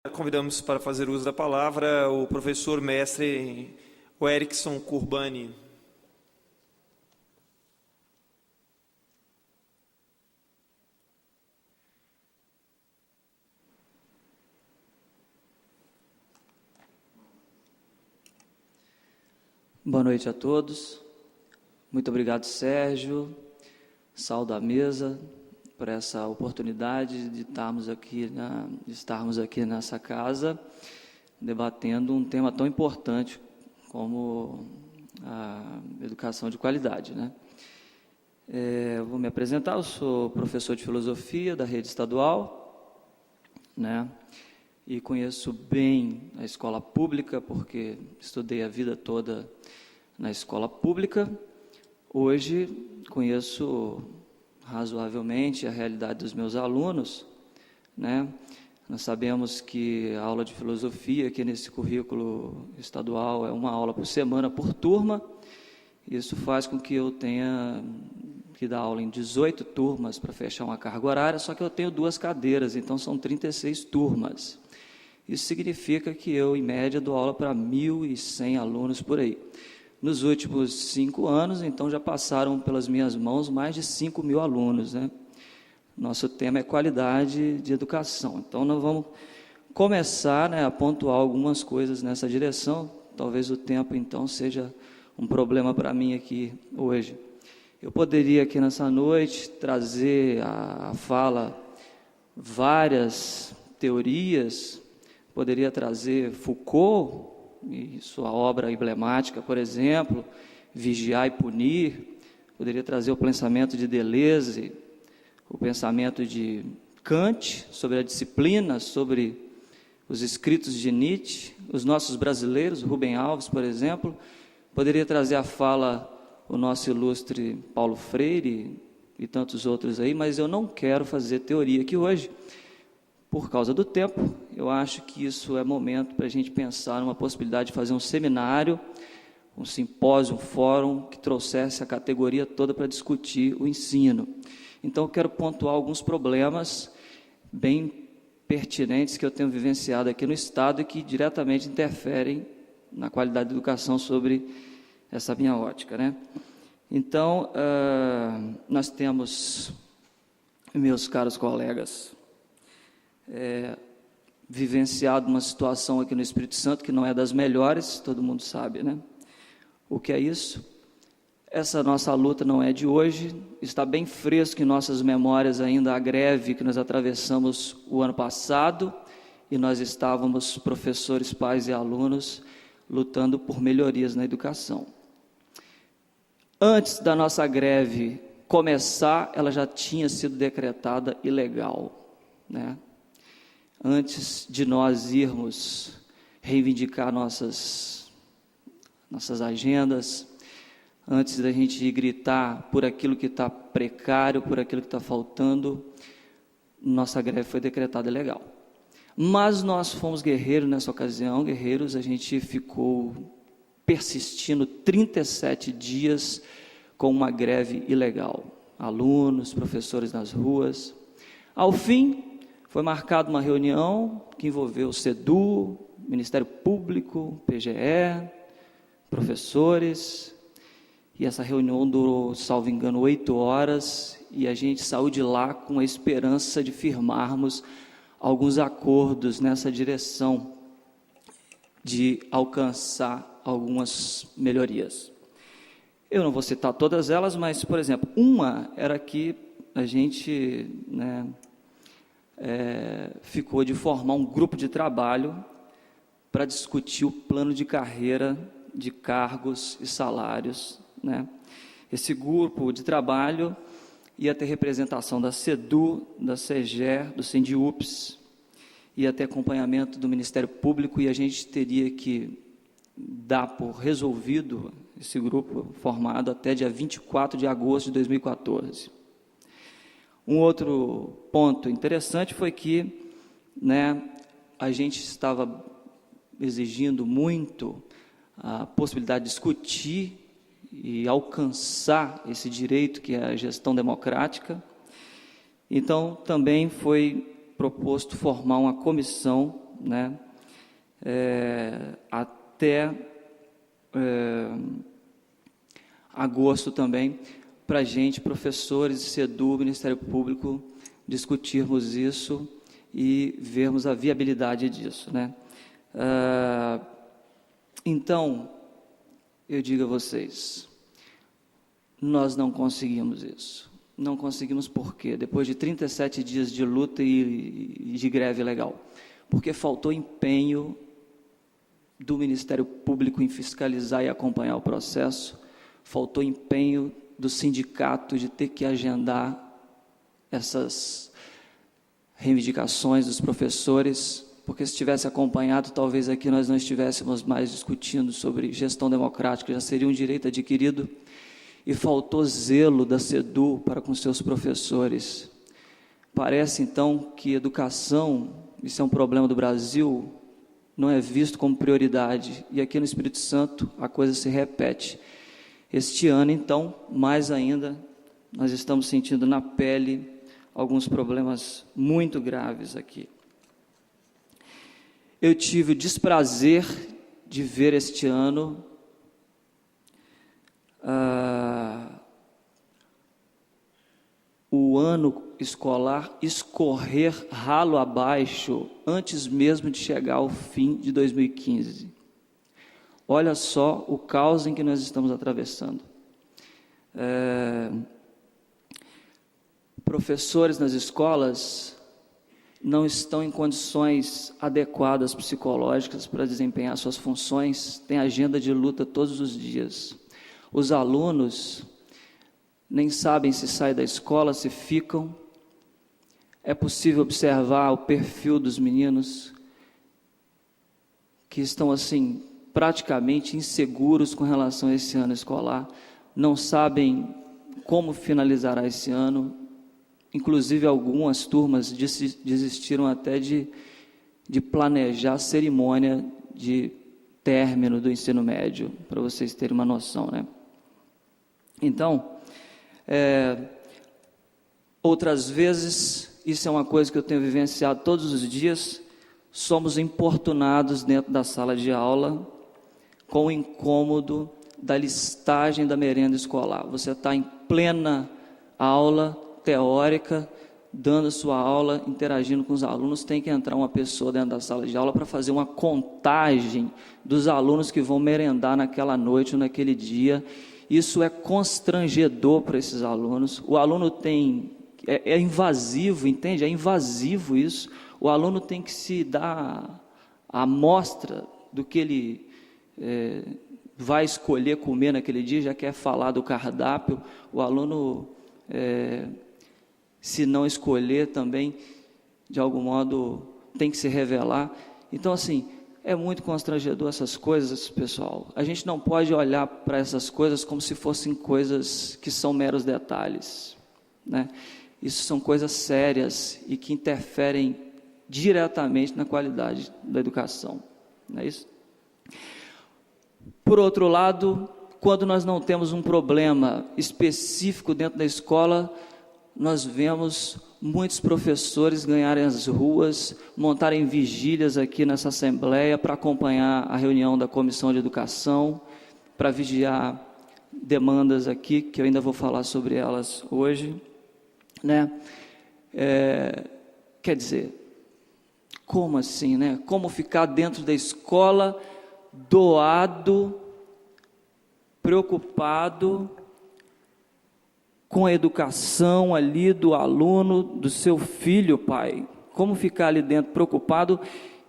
Convidamos para fazer uso da palavra o professor mestre Erickson Curbani. Boa noite a todos. Muito obrigado, Sérgio, Saulo a mesa, por essa oportunidade de estarmos aqui nessa casa, debatendo um tema tão importante como a educação de qualidade, né? Vou me apresentar. Eu sou professor de filosofia da rede estadual, né? E conheço bem a escola pública, porque estudei a vida toda na escola pública. Hoje conheço razoavelmente a realidade dos meus alunos, né? Nós sabemos que a aula de filosofia aqui nesse currículo estadual é uma aula por semana, por turma. Isso faz com que eu tenha que dar aula em 18 turmas para fechar uma carga horária, só que eu tenho 2 cadeiras, então são 36 turmas. Isso significa que eu, em média, dou aula para 1.100 alunos por aí. Nos últimos 5 anos, então, já passaram pelas minhas mãos mais de 5.000 alunos, né? Nosso tema é qualidade de educação. Então, nós vamos começar, né, a pontuar algumas coisas nessa direção. Talvez o tempo, então, seja um problema para mim aqui hoje. Eu poderia, aqui nessa noite, trazer à fala várias teorias. Poderia trazer Foucault e sua obra emblemática, por exemplo, Vigiar e Punir. Poderia trazer o pensamento de Deleuze, o pensamento de Kant sobre a disciplina, sobre os escritos de Nietzsche, os nossos brasileiros, Rubem Alves, por exemplo. Poderia trazer à fala o nosso ilustre Paulo Freire e tantos outros aí, mas eu não quero fazer teoria aqui hoje. Por causa do tempo, eu acho que isso é momento para a gente pensar numa possibilidade de fazer um seminário, um simpósio, um fórum que trouxesse a categoria toda para discutir o ensino. Então, eu quero pontuar alguns problemas bem pertinentes que eu tenho vivenciado aqui no Estado e que diretamente interferem na qualidade da educação sobre essa minha ótica, né? Então, nós temos, meus caros colegas, vivenciado uma situação aqui no Espírito Santo que não é das melhores, todo mundo sabe, né? O que é isso? Essa nossa luta não é de hoje, está bem fresco em nossas memórias ainda a greve que nós atravessamos o ano passado, e nós estávamos, professores, pais e alunos, lutando por melhorias na educação. Antes da nossa greve começar, ela já tinha sido decretada ilegal, né? Antes de nós irmos reivindicar nossas agendas, antes da gente ir gritar por aquilo que está precário, por aquilo que está faltando, nossa greve foi decretada ilegal. Mas nós fomos guerreiros nessa ocasião, guerreiros, a gente ficou persistindo 37 dias com uma greve ilegal. Alunos, professores nas ruas. Ao fim, foi marcada uma reunião que envolveu o SEDU, Ministério Público, PGE, professores, e essa reunião durou, salvo engano, 8 horas, e a gente saiu de lá com a esperança de firmarmos alguns acordos nessa direção, de alcançar algumas melhorias. Eu não vou citar todas elas, mas, por exemplo, uma era que a gente, ficou de formar um grupo de trabalho para discutir o plano de carreira de cargos e salários, né? Esse grupo de trabalho ia ter representação da SEDU, da SEGER, do SINDIUPS, ia ter acompanhamento do Ministério Público, e a gente teria que dar por resolvido esse grupo formado até dia 24 de agosto de 2014. Um outro ponto interessante foi que, a gente estava exigindo muito a possibilidade de discutir e alcançar esse direito que é a gestão democrática. Então, também foi proposto formar uma comissão né? Até agosto também, para a gente, professores, SEDU, Ministério Público, discutirmos isso e vermos a viabilidade disso, né? Então, eu digo a vocês, nós não conseguimos isso. Não conseguimos por quê? Depois de 37 dias de luta e de greve legal. Porque faltou empenho do Ministério Público em fiscalizar e acompanhar o processo, faltou empenho do sindicato de ter que agendar essas reivindicações dos professores, porque se tivesse acompanhado, talvez aqui nós não estivéssemos mais discutindo sobre gestão democrática, já seria um direito adquirido, e faltou zelo da SEDU para com seus professores. Parece, então, que educação, isso é um problema do Brasil, não é visto como prioridade, e aqui no Espírito Santo a coisa se repete. Este ano, então, mais ainda, nós estamos sentindo na pele alguns problemas muito graves aqui. Eu tive o desprazer de ver este ano o ano escolar escorrer ralo abaixo antes mesmo de chegar ao fim de 2015. Olha só o caos em que nós estamos atravessando. Professores nas escolas não estão em condições adequadas psicológicas para desempenhar suas funções, têm agenda de luta todos os dias. Os alunos nem sabem se saem da escola, se ficam. É possível observar o perfil dos meninos que estão assim praticamente inseguros com relação a esse ano escolar, não sabem como finalizará esse ano. Inclusive, algumas turmas desistiram até de planejar a cerimônia de término do ensino médio, para vocês terem uma noção, né? Então, outras vezes, isso é uma coisa que eu tenho vivenciado todos os dias, somos importunados dentro da sala de aula com o incômodo da listagem da merenda escolar. Você está em plena aula teórica, dando sua aula, interagindo com os alunos, tem que entrar uma pessoa dentro da sala de aula para fazer uma contagem dos alunos que vão merendar naquela noite ou naquele dia. Isso é constrangedor para esses alunos. O aluno é invasivo, entende? É invasivo isso. O aluno tem que se dar a amostra do que ele vai escolher comer naquele dia, já quer falar do cardápio. O aluno, se não escolher também, de algum modo, tem que se revelar. Então, assim, é muito constrangedor essas coisas, pessoal. A gente não pode olhar para essas coisas como se fossem coisas que são meros detalhes, né? Isso são coisas sérias e que interferem diretamente na qualidade da educação, não é isso? Por outro lado, quando nós não temos um problema específico dentro da escola, nós vemos muitos professores ganharem as ruas, montarem vigílias aqui nessa Assembleia para acompanhar a reunião da Comissão de Educação, para vigiar demandas aqui, que eu ainda vou falar sobre elas hoje, né? Quer dizer, como assim, né? Como ficar dentro da escola doado, preocupado com a educação ali do aluno, do seu filho, pai? Como ficar ali dentro preocupado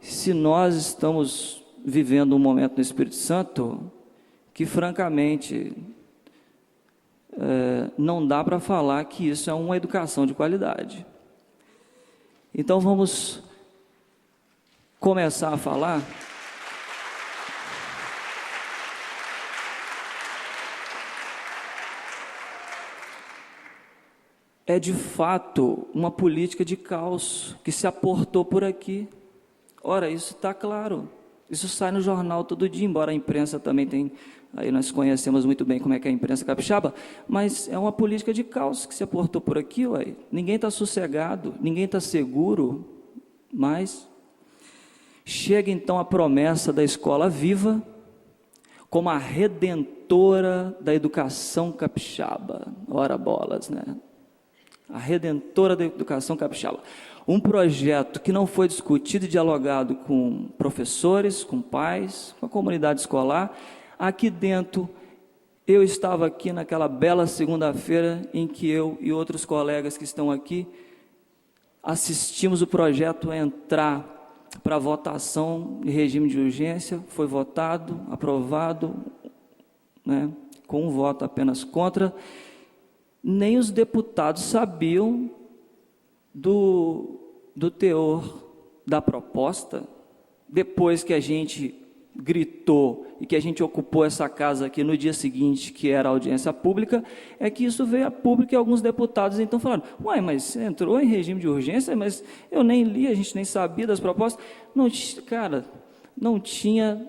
se nós estamos vivendo um momento no Espírito Santo que, francamente, não dá para falar que isso é uma educação de qualidade. Então, vamos começar a falar de fato uma política de caos que se aportou por aqui. Ora, isso está claro, isso sai no jornal todo dia, embora a imprensa também tem, aí nós conhecemos muito bem como é que é a imprensa capixaba, mas é uma política de caos que se aportou por aqui, ué. Ninguém está sossegado, ninguém está seguro, mas Chega então a promessa da Escola Viva como a redentora da educação capixaba. Ora bolas, né? A redentora da educação capixaba. Um projeto que não foi discutido e dialogado com professores, com pais, com a comunidade escolar. Aqui dentro, eu estava aqui naquela bela segunda-feira em que eu e outros colegas que estão aqui assistimos o projeto a entrar para votação em regime de urgência. Foi votado, aprovado, né, com um voto apenas contra. Nem os deputados sabiam do teor da proposta. Depois que a gente gritou e que a gente ocupou essa casa aqui no dia seguinte, que era a audiência pública, é que isso veio a público e alguns deputados então falaram: uai, mas você entrou em regime de urgência, mas eu nem li, a gente nem sabia das propostas. Não, cara, não tinha,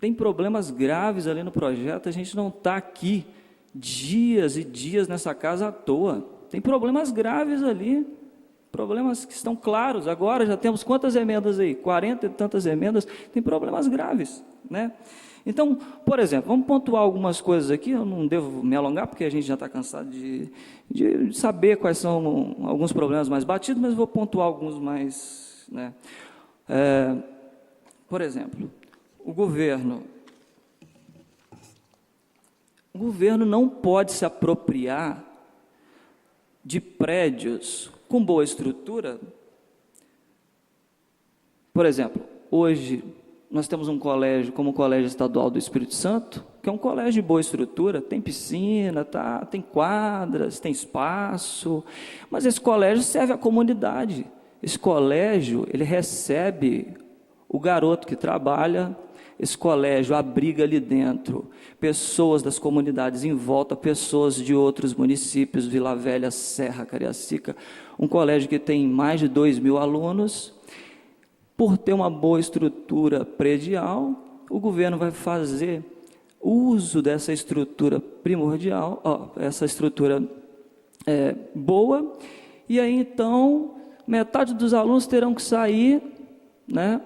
tem problemas graves ali no projeto, a gente não está aqui dias e dias nessa casa à toa, tem problemas graves ali, problemas que estão claros. Agora já temos quantas emendas aí? 40 e tantas emendas, tem problemas graves, né? Então, por exemplo, vamos pontuar algumas coisas aqui. Eu não devo me alongar, porque a gente já está cansado de saber quais são alguns problemas mais batidos, mas vou pontuar alguns mais, né? Por exemplo, o governo não pode se apropriar de prédios com boa estrutura. Por exemplo, hoje nós temos um colégio como o Colégio Estadual do Espírito Santo, que é um colégio de boa estrutura, tem piscina, tem quadras, tem espaço, mas esse colégio serve à comunidade. Esse colégio, ele recebe o garoto que trabalha. Esse colégio abriga ali dentro pessoas das comunidades em volta, pessoas de outros municípios, Vila Velha, Serra, Cariacica. Um colégio que tem mais de 2.000 alunos. Por ter uma boa estrutura predial, o governo vai fazer uso dessa estrutura primordial, essa estrutura boa, e aí então metade dos alunos terão que sair, né?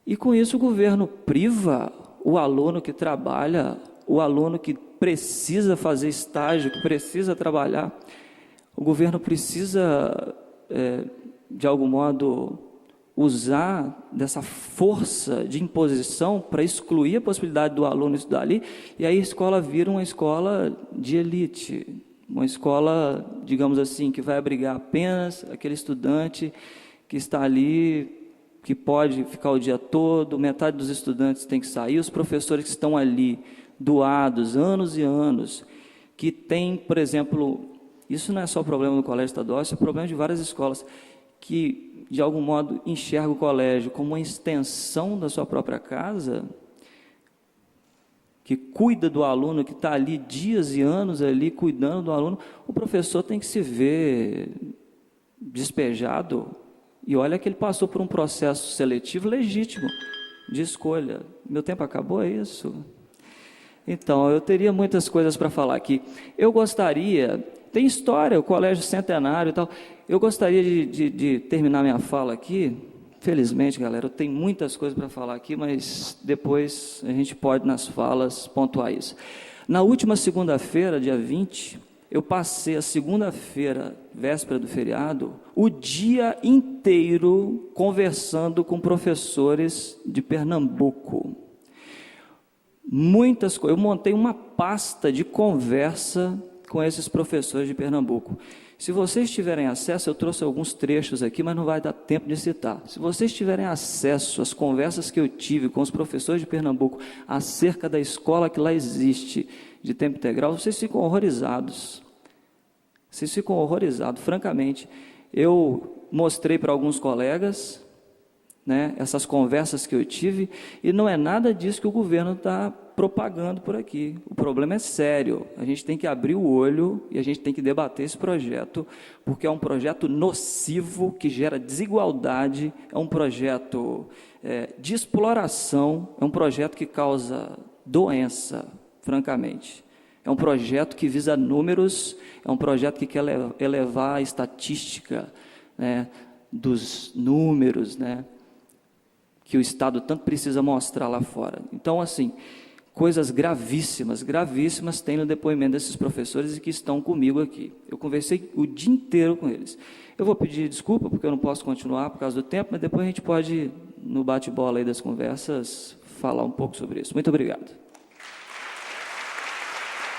E com isso o governo priva o aluno que trabalha, o aluno que precisa fazer estágio, que precisa trabalhar. O governo precisa, de algum modo, usar dessa força de imposição para excluir a possibilidade do aluno estudar ali, e aí a escola vira uma escola de elite, uma escola, digamos assim, que vai abrigar apenas aquele estudante que está ali, que pode ficar o dia todo. Metade dos estudantes tem que sair, os professores que estão ali, doados, anos e anos, que tem, por exemplo, isso não é só problema do colégio estadual, isso é problema de várias escolas, que, de algum modo, enxerga o colégio como uma extensão da sua própria casa, que cuida do aluno, que está ali dias e anos ali cuidando do aluno. O professor tem que se ver despejado. E olha que ele passou por um processo seletivo legítimo, de escolha. Meu tempo acabou, é isso? Então, eu teria muitas coisas para falar aqui. Eu gostaria, tem história, o colégio centenário e tal, eu gostaria de terminar minha fala aqui. Felizmente, galera, eu tenho muitas coisas para falar aqui, mas depois a gente pode, nas falas, pontuar isso. Na última segunda-feira, dia 20, eu passei a segunda-feira, véspera do feriado, o dia inteiro conversando com professores de Pernambuco. Muitas coisas. Eu montei uma pasta de conversa com esses professores de Pernambuco. Se vocês tiverem acesso, eu trouxe alguns trechos aqui, mas não vai dar tempo de citar. Se vocês tiverem acesso às conversas que eu tive com os professores de Pernambuco acerca da escola que lá existe, de tempo integral, vocês ficam horrorizados. Vocês ficam horrorizados, francamente. Eu mostrei para alguns colegas, né, essas conversas que eu tive, e não é nada disso que o governo está propagando por aqui. O problema é sério. A gente tem que abrir o olho e a gente tem que debater esse projeto, porque é um projeto nocivo, que gera desigualdade, é um projeto de exploração, é um projeto que causa doença, francamente. É um projeto que visa números, é um projeto que quer elevar a estatística, né, dos números, né, que o Estado tanto precisa mostrar lá fora. Então, assim, coisas gravíssimas, gravíssimas tem no depoimento desses professores e que estão comigo aqui. Eu conversei o dia inteiro com eles. Eu vou pedir desculpa, porque eu não posso continuar por causa do tempo, mas depois a gente pode, no bate-bola aí das conversas, falar um pouco sobre isso. Muito obrigado.